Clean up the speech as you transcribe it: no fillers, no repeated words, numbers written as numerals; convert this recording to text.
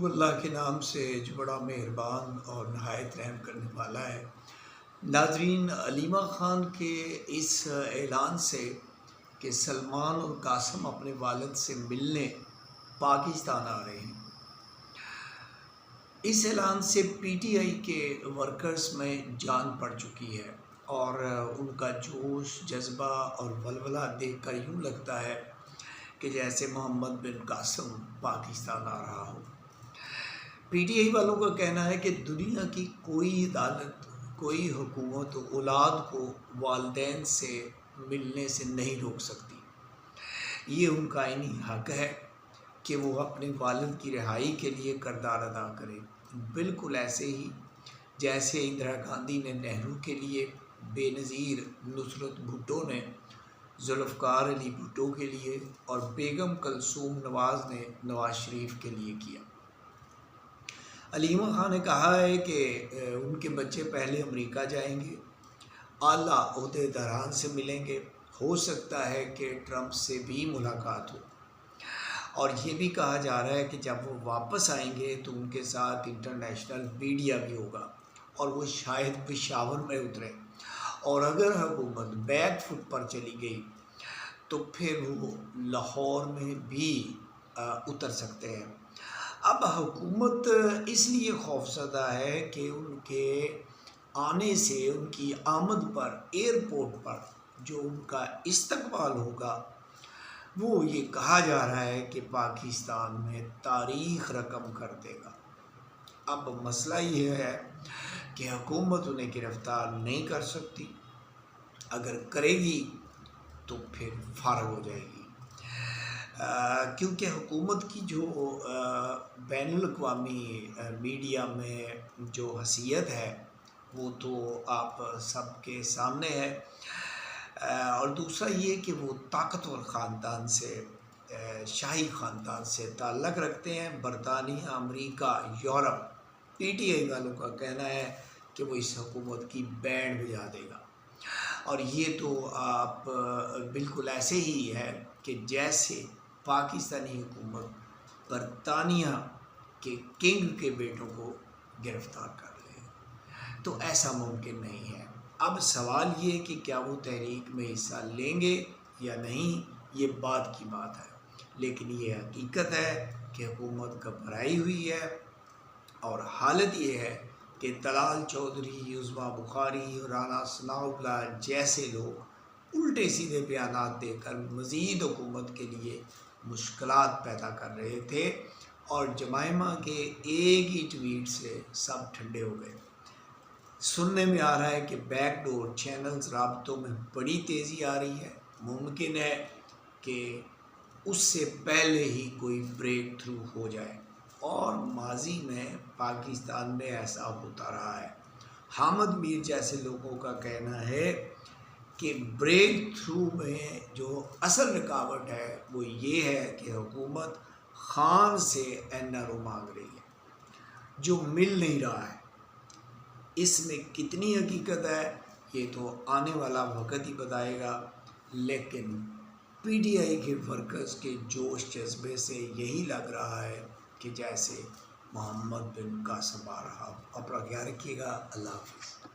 اللہ کے نام سے جو بڑا مہربان اور نہایت رحم کرنے والا ہے۔ ناظرین، علیمہ خان کے اس اعلان سے کہ سلمان اور قاسم اپنے والد سے ملنے پاکستان آ رہے ہیں، اس اعلان سے پی ٹی آئی کے ورکرز میں جان پڑ چکی ہے اور ان کا جوش، جذبہ اور ولولہ دیکھ کر یوں لگتا ہے کہ جیسے محمد بن قاسم پاکستان آ رہا ہو۔ پی ٹی آئی والوں کا کہنا ہے کہ دنیا کی کوئی عدالت، کوئی حکومت اولاد کو والدین سے ملنے سے نہیں روک سکتی۔ یہ ان کا آئینی حق ہے کہ وہ اپنے والد کی رہائی کے لیے کردار ادا کرے، بالکل ایسے ہی جیسے اندرا گاندھی نے نہرو کے لیے، بے نظیر نصرت بھٹو نے ذوالفقار علی بھٹو کے لیے اور بیگم کلثوم نواز نے نواز شریف کے لیے کیا۔ علیمہ خان نے کہا ہے کہ ان کے بچے پہلے امریکہ جائیں گے، اعلیٰ عہدیداران سے ملیں گے، ہو سکتا ہے کہ ٹرمپ سے بھی ملاقات ہو، اور یہ بھی کہا جا رہا ہے کہ جب وہ واپس آئیں گے تو ان کے ساتھ انٹرنیشنل میڈیا بھی ہوگا اور وہ شاید پشاور میں اتریں، اور اگر حکومت بیک فٹ پر چلی گئی تو پھر وہ لاہور میں بھی اتر سکتے ہیں۔ اب حکومت اس لیے خوفزدہ ہے کہ ان کے آنے سے، ان کی آمد پر ایئرپورٹ پر جو ان کا استقبال ہوگا، وہ یہ کہا جا رہا ہے کہ پاکستان میں تاریخ رقم کر دے گا۔ اب مسئلہ یہ ہے کہ حکومت انہیں گرفتار نہیں کر سکتی، اگر کرے گی تو پھر فارغ ہو جائے گی، کیونکہ حکومت کی جو بین الاقوامی میڈیا میں جو حیثیت ہے وہ تو آپ سب کے سامنے ہے، اور دوسرا یہ کہ وہ طاقتور خاندان سے، شاہی خاندان سے تعلق رکھتے ہیں۔ برطانیہ، امریکہ، یورپ، پی ٹی آئی والوں کا کہنا ہے کہ وہ اس حکومت کی بینڈ بجا دے گا، اور یہ تو آپ بالکل ایسے ہی ہے کہ جیسے پاکستانی حکومت برطانیہ کے کنگ کے بیٹوں کو گرفتار کر لے، تو ایسا ممکن نہیں ہے۔ اب سوال یہ کہ کیا وہ تحریک میں حصہ لیں گے یا نہیں، یہ بعد کی بات ہے، لیکن یہ حقیقت ہے کہ حکومت گھبرائی ہوئی ہے، اور حالت یہ ہے کہ طلال چودھری، عظمیٰ بخاری، رانا ثناء اللہ جیسے لوگ الٹے سیدھے بیانات دے کر مزید حکومت کے لیے مشکلات پیدا کر رہے تھے، اور جمائمہ کے ایک ہی ٹویٹ سے سب ٹھنڈے ہو گئے۔ سننے میں آ رہا ہے کہ بیک ڈور چینلز رابطوں میں بڑی تیزی آ رہی ہے، ممکن ہے کہ اس سے پہلے ہی کوئی بریک تھرو ہو جائے، اور ماضی میں پاکستان میں ایسا ہوتا رہا ہے۔ حامد میر جیسے لوگوں کا کہنا ہے کہ بریک تھرو میں جو اصل رکاوٹ ہے وہ یہ ہے کہ حکومت خان سے این آر او مانگ رہی ہے جو مل نہیں رہا ہے۔ اس میں کتنی حقیقت ہے یہ تو آنے والا وقت ہی بتائے گا، لیکن پی ٹی آئی کے ورکرز کے جوش جذبے سے یہی لگ رہا ہے کہ جیسے محمد بن قاسم آ رہا ہو۔ اپنا خیال رکھیے گا، اللہ حافظ۔